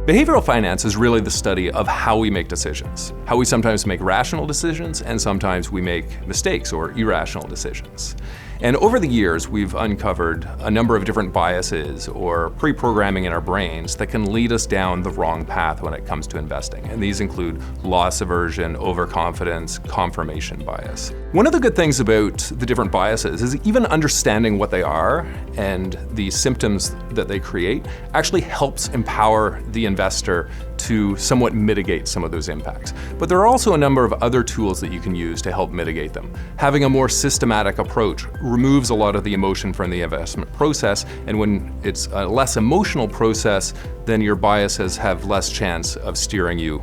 Behavioral finance is really the study of how we make decisions, how we sometimes make rational decisions and sometimes we make mistakes or irrational decisions. And over the years, we've uncovered a number of different biases or pre-programming in our brains that can lead us down the wrong path when it comes to investing. And these include loss aversion, overconfidence, confirmation bias. One of the good things about the different biases is even understanding what they are and the symptoms that they create actually helps empower the investor to somewhat mitigate some of those impacts. But there are also a number of other tools that you can use to help mitigate them. Having a more systematic approach removes a lot of the emotion from the investment process, and when it's a less emotional process, then your biases have less chance of steering you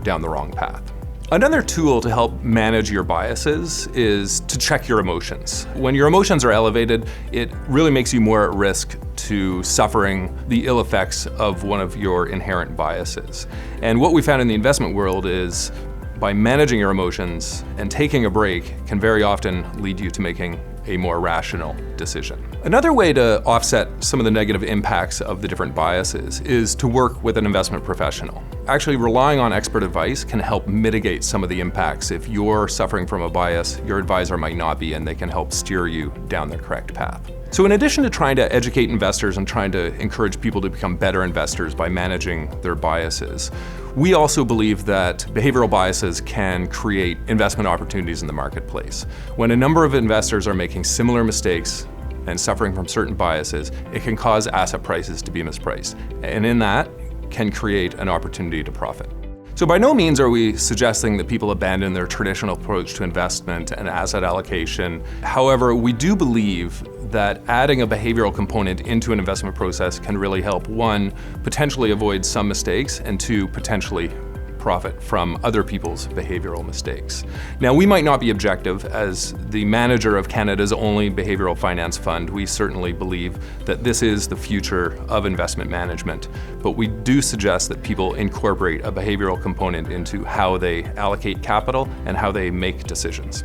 down the wrong path. Another tool to help manage your biases is to check your emotions. When your emotions are elevated, it really makes you more at risk to suffering the ill effects of one of your inherent biases. And what we found in the investment world is by managing your emotions and taking a break can very often lead you to making a more rational decision. Another way to offset some of the negative impacts of the different biases is to work with an investment professional. Actually, relying on expert advice can help mitigate some of the impacts. If you're suffering from a bias, your advisor might not be, and they can help steer you down the correct path. So in addition to trying to educate investors and trying to encourage people to become better investors by managing their biases, we also believe that behavioral biases can create investment opportunities in the marketplace. When a number of investors are making similar mistakes and suffering from certain biases, it can cause asset prices to be mispriced. And in that, can create an opportunity to profit. So by no means are we suggesting that people abandon their traditional approach to investment and asset allocation. However, we do believe that adding a behavioral component into an investment process can really help, one, potentially avoid some mistakes, and two, potentially profit from other people's behavioral mistakes. Now, we might not be objective. As the manager of Canada's only behavioral finance fund, we certainly believe that this is the future of investment management, but we do suggest that people incorporate a behavioral component into how they allocate capital and how they make decisions.